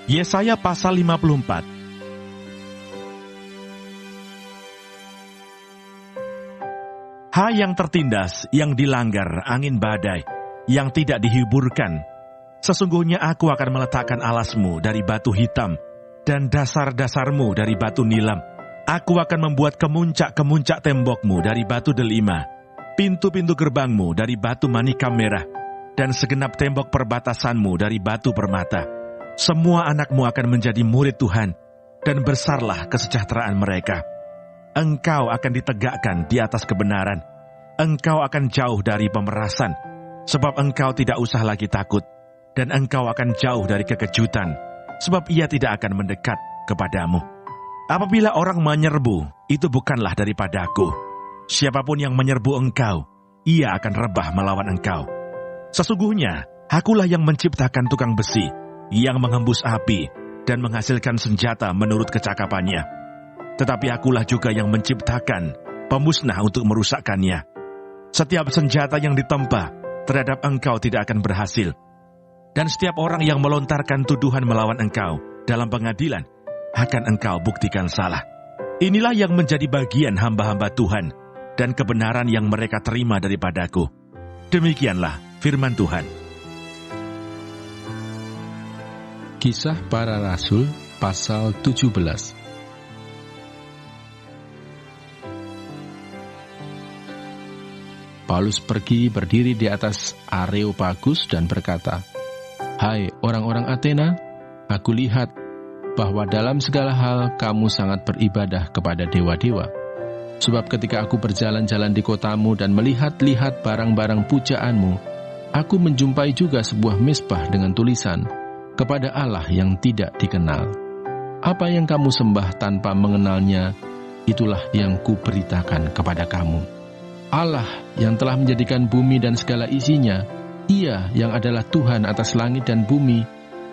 Yesaya pasal 54. Hai yang tertindas, yang dilanggar angin badai, yang tidak dihiburkan, sesungguhnya aku akan meletakkan alasmu dari batu hitam, dan dasar-dasarmu dari batu nilam. Aku akan membuat kemuncak-kemuncak tembokmu dari batu delima, pintu-pintu gerbangmu dari batu manikam merah, dan segenap tembok perbatasanmu dari batu permata. Semua anakmu akan menjadi murid Tuhan, dan besarlah kesejahteraan mereka. Engkau akan ditegakkan di atas kebenaran. Engkau akan jauh dari pemerasan, sebab engkau tidak usah lagi takut. Dan engkau akan jauh dari kekejutan, sebab ia tidak akan mendekat kepadamu. Apabila orang menyerbu, itu bukanlah daripadaku. Siapapun yang menyerbu engkau, ia akan rebah melawan engkau. Sesungguhnya, akulah yang menciptakan tukang besi, yang menghembus api, dan menghasilkan senjata menurut kecakapannya. Tetapi akulah juga yang menciptakan pemusnah untuk merusakkannya. Setiap senjata yang ditempa terhadap engkau tidak akan berhasil. Dan setiap orang yang melontarkan tuduhan melawan engkau dalam pengadilan, akan engkau buktikan salah. Inilah yang menjadi bagian hamba-hamba Tuhan, dan kebenaran yang mereka terima daripadaku. Demikianlah firman Tuhan. Kisah Para Rasul pasal 17. Paulus pergi berdiri di atas Areopagus dan berkata, "Hai orang-orang Athena, aku lihat bahwa dalam segala hal kamu sangat beribadah kepada dewa-dewa. Sebab ketika aku berjalan-jalan di kotamu dan melihat-lihat barang-barang pujaanmu, aku menjumpai juga sebuah mezbah dengan tulisan, kepada Allah yang tidak dikenal. Apa yang kamu sembah tanpa mengenalnya, itulah yang kuberitakan kepada kamu. Allah yang telah menjadikan bumi dan segala isinya, Ia yang adalah Tuhan atas langit dan bumi,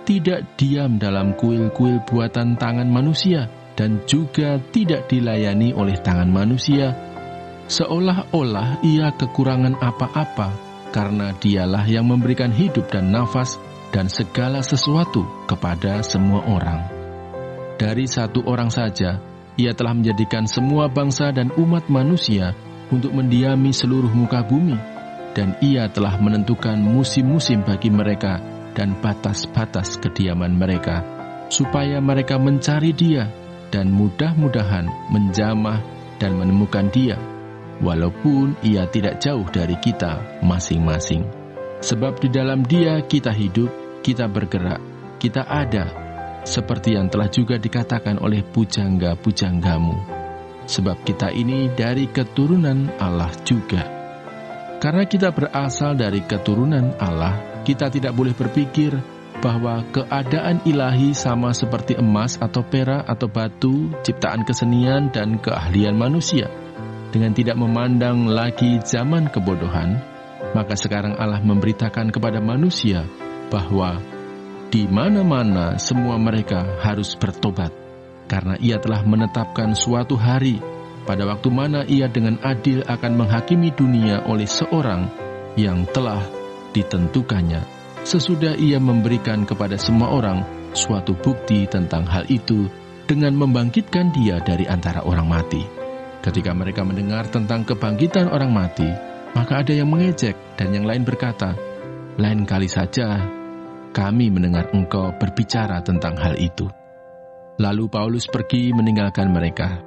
tidak diam dalam kuil-kuil buatan tangan manusia, dan juga tidak dilayani oleh tangan manusia, seolah-olah Ia kekurangan apa-apa, karena Dialah yang memberikan hidup dan nafas dan segala sesuatu kepada semua orang. Dari satu orang saja, Ia telah menjadikan semua bangsa dan umat manusia untuk mendiami seluruh muka bumi, dan Ia telah menentukan musim-musim bagi mereka dan batas-batas kediaman mereka, supaya mereka mencari Dia dan mudah-mudahan menjamah dan menemukan Dia, walaupun Ia tidak jauh dari kita masing-masing. Sebab di dalam Dia kita hidup, kita bergerak, kita ada, seperti yang telah juga dikatakan oleh pujangga-pujanggamu. Sebab kita ini dari keturunan Allah juga. Karena kita berasal dari keturunan Allah, kita tidak boleh berpikir bahwa keadaan ilahi sama seperti emas atau perak atau batu, ciptaan kesenian dan keahlian manusia. Dengan tidak memandang lagi zaman kebodohan, maka sekarang Allah memberitakan kepada manusia bahwa di mana-mana semua mereka harus bertobat, karena Ia telah menetapkan suatu hari pada waktu mana Ia dengan adil akan menghakimi dunia oleh seorang yang telah ditentukannya, sesudah Ia memberikan kepada semua orang suatu bukti tentang hal itu dengan membangkitkan Dia dari antara orang mati. Ketika mereka mendengar tentang kebangkitan orang mati, maka ada yang mengejek dan yang lain berkata, "Lain kali saja kami mendengar engkau berbicara tentang hal itu." Lalu Paulus pergi meninggalkan mereka.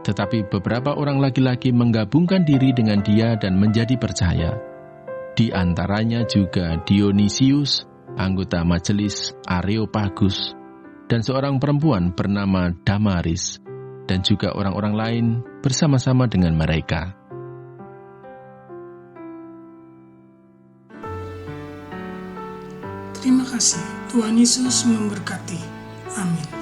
Tetapi beberapa orang laki-laki menggabungkan diri dengan dia dan menjadi percaya. Di antaranya juga Dionisius, anggota majelis Areopagus, dan seorang perempuan bernama Damaris, dan juga orang-orang lain bersama-sama dengan mereka. Terima kasih, Tuhan Yesus memberkati. Amin.